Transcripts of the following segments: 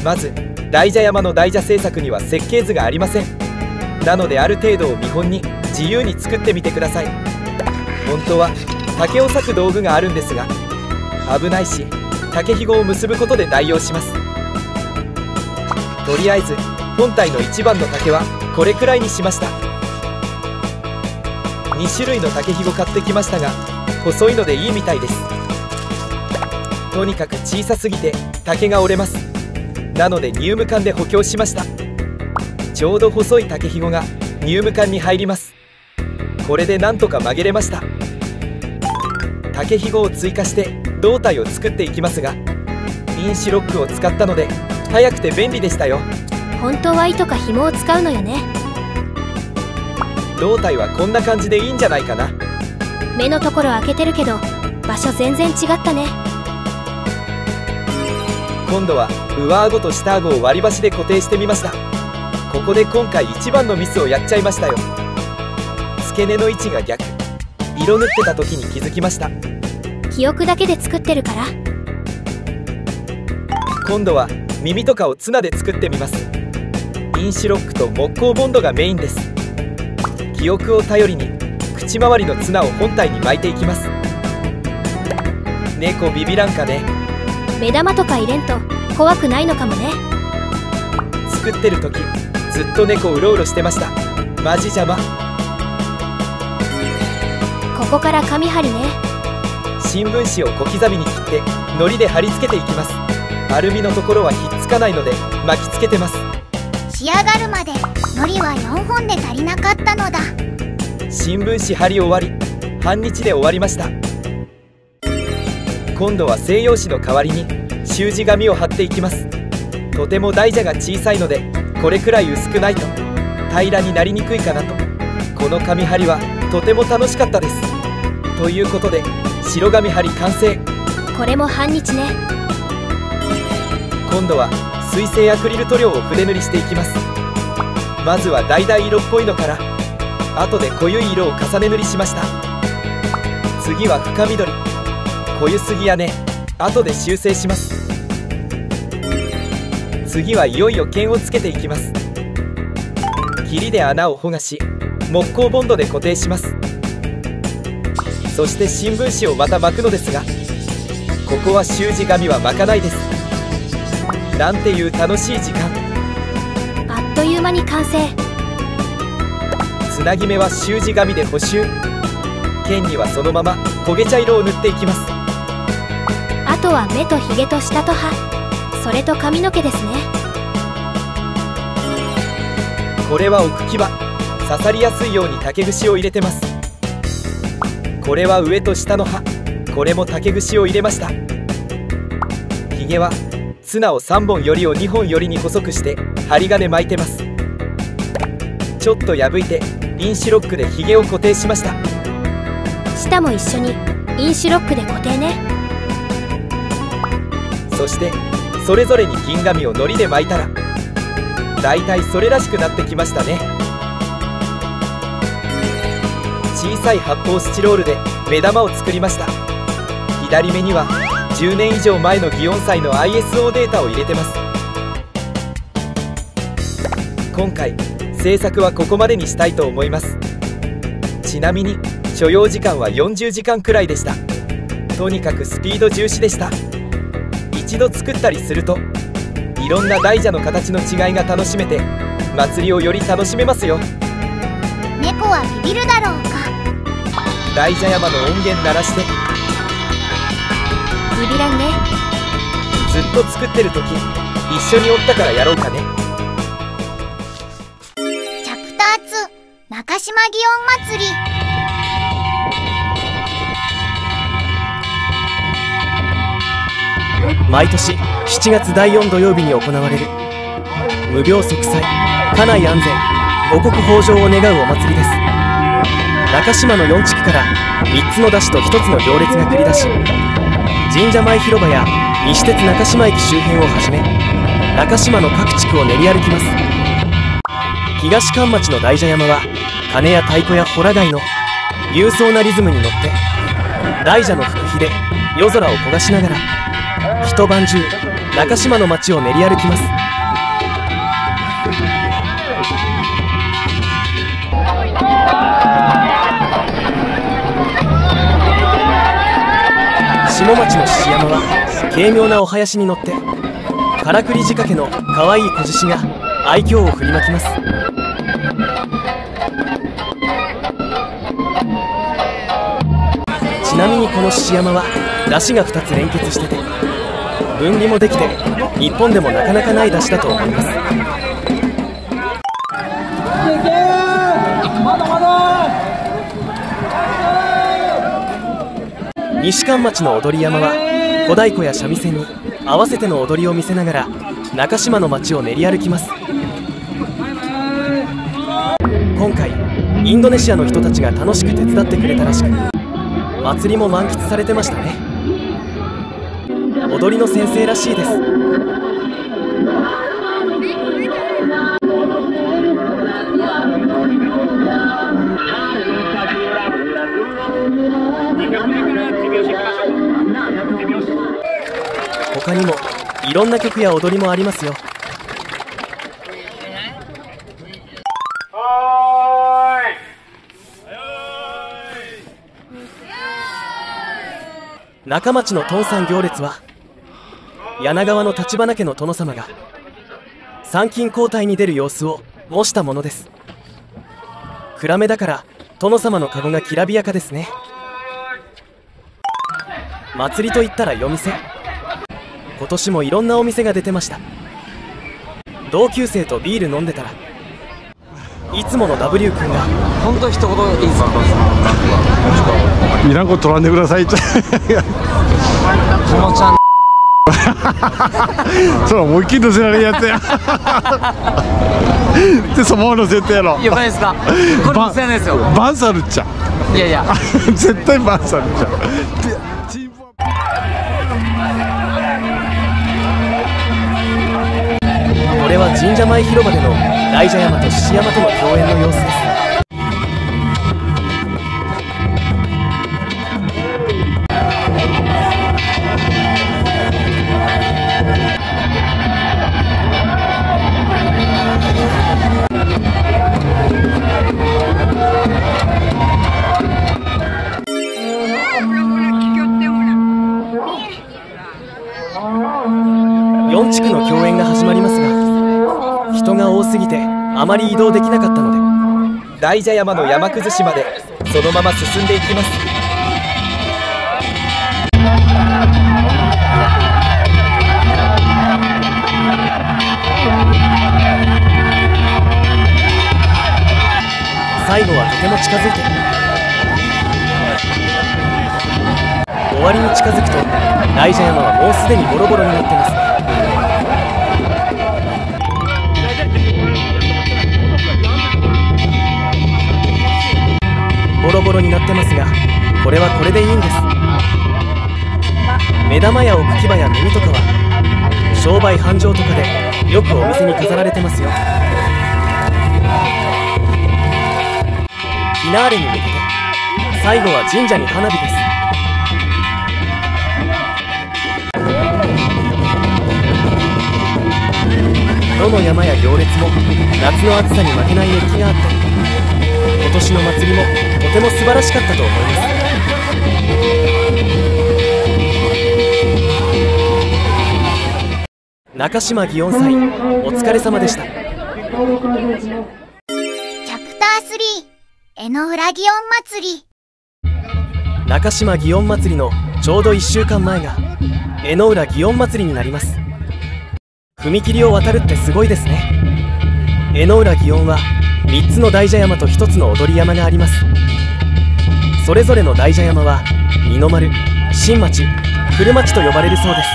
まず大蛇山の大蛇製作には設計図がありません。なのである程度を見本に自由に作ってみてください。本当は竹を裂く道具があるんですが危ないし、竹ひごを結ぶことで代用します。とりあえず本体の一番の竹はこれくらいにしました。2種類の竹ひご買ってきましたが細いのでいいみたいです。とにかく小さすぎて竹が折れます。なのでニウム管で補強しました。ちょうど細い竹ひごがニウム管に入ります。これでなんとか曲げれました。竹ひごを追加して胴体を作っていきますがインシュロックを使ったので早くて便利でしたよ。本当は糸か紐を使うのよね。胴体はこんな感じでいいんじゃないかな。目のところ開けてるけど場所全然違ったね。今度は上顎と下顎を割り箸で固定してみました。ここで今回一番のミスをやっちゃいましたよ。付け根の位置が逆。色塗ってた時に気づきました。記憶だけで作ってるから。今度は耳とかをツナで作ってみます。インシュロックと木工ボンドがメインです。記憶を頼りに口周りのツナを本体に巻いていきます。猫ビビらんかね。目玉とか入れんと怖くないのかもね。作ってる時ずっと猫うろうろしてました。マジ邪魔。ここから紙貼りね。新聞紙を小刻みに切って糊で貼り付けていきます。アルミのところはひっつかないので巻きつけてます。仕上がるまで糊は4本で足りなかったのだ。新聞紙貼り終わり半日で終わりました。今度は西洋紙の代わりに習字紙を貼っていきます。とても大蛇が小さいのでこれくらい薄くないと平らになりにくいかなと。この紙貼りはとても楽しかったです。ということで白紙貼り完成。これも半日ね。今度は水性アクリル塗料を筆塗りしていきます。まずは橙色っぽいのから後で濃ゆい色を重ね塗りしました。次は深緑。濃ゆすぎやね。後で修正します。次はいよいよ剣をつけていきます。霧で穴をほがし木工ボンドで固定します。そして新聞紙をまた巻くのですがここは習字紙は巻かないです。なんていう楽しい時間。あっという間に完成。つなぎ目は習字紙で補修。剣にはそのまま焦げ茶色を塗っていきます。あとは目とひげと下と歯、それと髪の毛ですね。これは奥牙。刺さりやすいように竹串を入れてます。これは上と下の歯。これも竹串を入れました。ひげはツナを3本よりを2本よりに細くして針金巻いてます。ちょっと破いてインシュロックでひげを固定しました。下も一緒にインシュロックで固定ね。そしてそれぞれに銀紙を糊で巻いたらだいたいそれらしくなってきましたね。小さい発泡スチロールで目玉を作りました。左目には10年以上前の祇園祭の ISO データを入れてます。今回制作はここまでにしたいと思います。ちなみに所要時間は40時間くらいでした。とにかくスピード重視でした。一度作ったりするといろんな大蛇の形の違いが楽しめて祭りをより楽しめますよ。猫はビビるだろうか。大蛇山の音源鳴らしてビビらんね。ずっと作ってる時一緒におったからやろうかね。チャプター2中島祇園祭り。毎年7月第4土曜日に行われる無病息災、家内安全、五穀豊穣を願うお祭りです。中島の4地区から3つの山車と1つの行列が繰り出し、神社前広場や西鉄中島駅周辺をはじめ中島の各地区を練り歩きます。東関町の大蛇山は鐘や太鼓やほら貝の勇壮なリズムに乗って大蛇の福火で夜空を焦がしながら一晩中中島の街を練り歩きます。下町の獅子山は軽妙なお囃子に乗ってからくり仕掛けの可愛い小獅子が愛嬌を振りまきます。ちなみにこの獅子山は出汁が2つ連結してて分離もできて日本でもなかなかない出汁だと思います。西関町の踊り山は小太鼓や三味線に合わせての踊りを見せながら中島の町を練り歩きます。今回インドネシアの人たちが楽しく手伝ってくれたらしく祭りも満喫されてましたね。踊りの先生らしいです。他にもいろんな曲や踊りもありますよ。中町のトンサン行列は柳川の橘家の殿様が参勤交代に出る様子を模したものです。暗めだから殿様の籠がきらびやかですね。祭りといったら夜店。今年もいろんなお店が出てました。同級生とビール飲んでたらいつもの W 君が本当一言いいですか。いらんこと取らんでくださいって。このちゃんそれ思いっきり乗せられるやつや。でそのまま乗せてやろ。いや、何ですか。これ乗せないですよ。バンサルっちゃ。いやいや絶対バンサルっちゃ。これは神社前広場での大蛇山と獅子山との共演の様子です。4地区の共演が始まりますが人が多すぎてあまり移動できなかったので大蛇山の山崩しまでそのまま進んでいきます。最後はとても近づいて終わりに近づくと大蛇山はもうすでにボロボロになってますね。ボロボロになってますがこれはこれでいいんです。目玉や奥牙や耳とかは商売繁盛とかでよくお店に飾られてますよ。フィナーレに向けて最後は神社に花火です。どの山や行列も夏の暑さに負けない熱気があって今年の祭りもとても素晴らしかったと思います。中島祇園祭お疲れ様でした。チャプター3江ノ浦祇園祭り。中島祇園祭りのちょうど1週間前が江ノ浦祇園祭りになります。踏切を渡るってすごいですね。江ノ浦祇園は3つの大蛇山と1つの踊り山があります。それぞれの大蛇山は二の丸、新町、古町と呼ばれるそうです。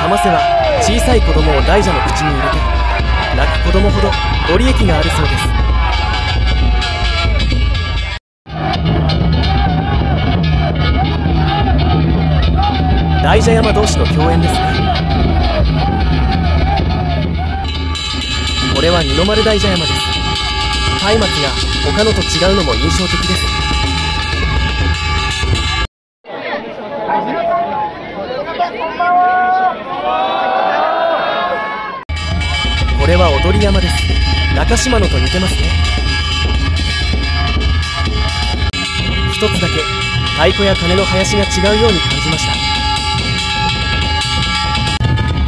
玉瀬は小さい子供を大蛇の口に入れて泣く子供ほどご利益があるそうです。大蛇山同士の共演ですね。これは二の丸大蛇山です。松明が他のと違うのも印象的です。これは踊り山です。中島のと似てますね。一つだけ太鼓や鐘の囃子が違うように感じました。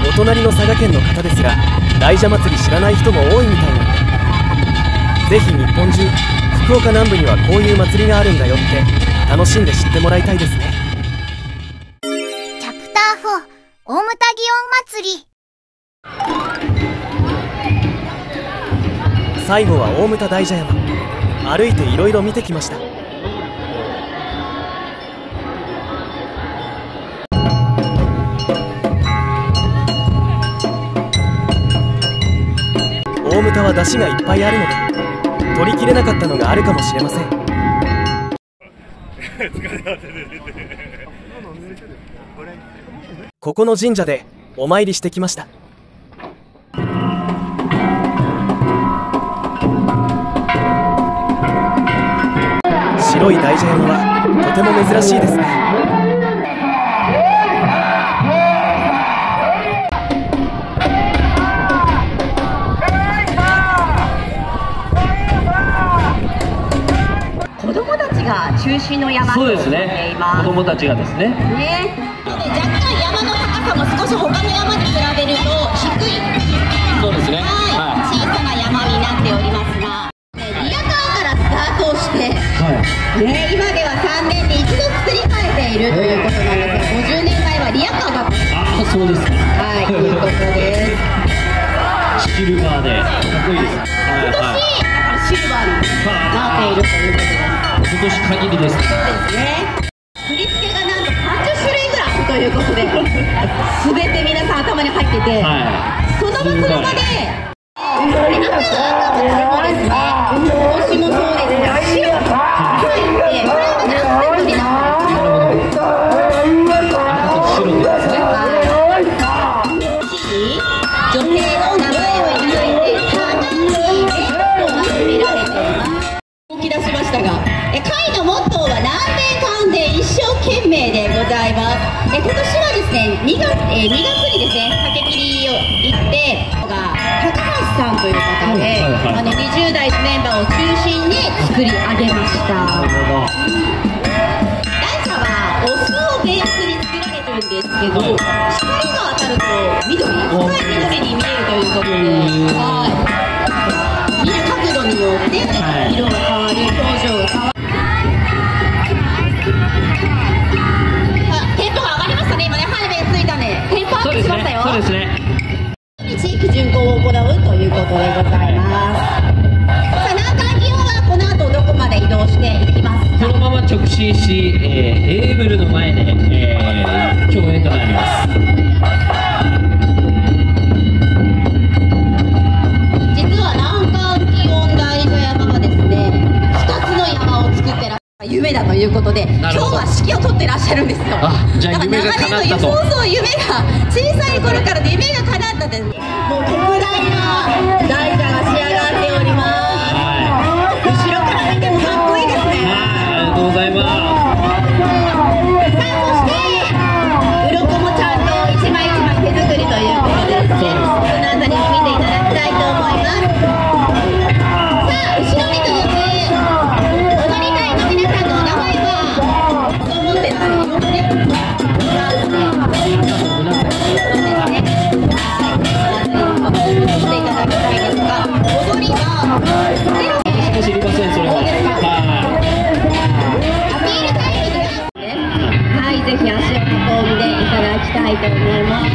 お隣の佐賀県の方ですが、大蛇祭り知らない人も多いみたいなので、ぜひ日本中、福岡南部にはこういう祭りがあるんだよって楽しんで知ってもらいたいですね。チャプター4大牟田祇園祭り。最後は大牟田大蛇山。歩いていろいろ見てきました。大牟田は出汁がいっぱいあるので取りきれなかったのがあるかもしれません。ここの神社でお参りしてきました。白い大蛇山はとても珍しいですね。子供たちが中心の山となっています。子供たちがですね。若干山の高さも少し他の山に比べると低い。そうですね。小さな山になっておりますが、リヤカーからスタートをして、今では3年に一度作り変えているということなんですが、50年前はリヤカーだった。あ、そうですか。ということです。シルバーでかっこいいです。今年、シルバーになっているということです。今年限りです。そうですね。振り付けがなんと30種類ぐらいということで、すべて皆さん頭に入っていて、その場その場で、赤もですね、帽子もそうですが、白が入って、これが何セットになっている。赤と白ですね。女性の名前をいただいて、タナキレッドが決められています。動き出しましたが、会のモットーは南米間で一生懸命でございます。今年はですね、2月にですね、竹切りを行って、高橋さんという方で、20代メンバーを中心に作り上げました。大蛇はオスをベースに作られてるんですけど、光が当たると深い緑に見えるということで、見る角度によって色が変わる、表情が変わる。テンポが上がりましたね。今ね、ハイベンついたね。テンポアップしましたよ。そうですね。地域巡行を行うということでございます。さあ、南海祇園はこの後どこまで移動していきますか。このまま直進し、エーブルの前で、共演となります。実は南海祇園大蛇山はですね、2つの山を作ってらっしゃる夢だということで、今日は指揮を取ってらっしゃるんですよ。じゃあ夢が叶ったと。そう夢が小さい頃から夢が叶ったんです。もう特大な大蛇が仕上がっております。後ろから見てもかっこいいですね。ありがとうございます。さあ、そして鱗もちゃんと一枚一枚手作りということでですね、この辺りを見ていただきたいと思います。さあ、後ろに続く踊り隊の皆さんのお名前はそう思ってないよね。していただきたいですが、踊りは知りません、それは。アピールタイムですね。はい、ぜひ足を運んでいただきたいと思います。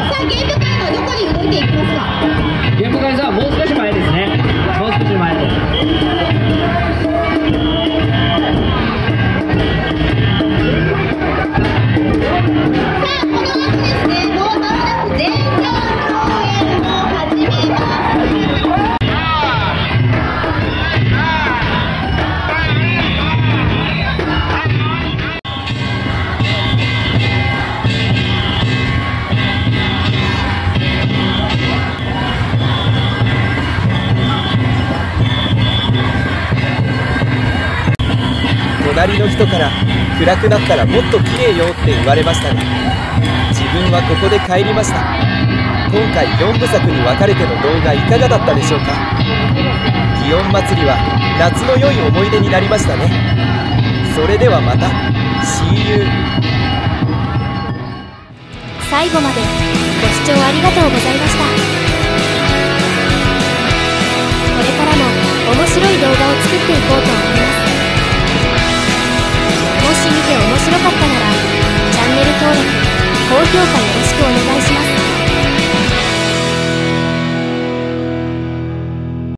さあ、ゲーム会はどこに動いていきますか。ゲーム会さん、もう少し前ですね。もう少し前です。さあ、この後ですね、もう間もなく全場公演を始めます。暗くなったらもっと綺麗よって言われましたが、自分はここで帰りました。今回4部作に分かれての動画いかがだったでしょうか。祇園祭は夏の良い思い出になりましたね。それではまた See you。 最後までご視聴ありがとうございました。これからも面白い動画を作っていこうと思います。もし見て面白かったならチャンネル登録、高評価よろしくお願いします。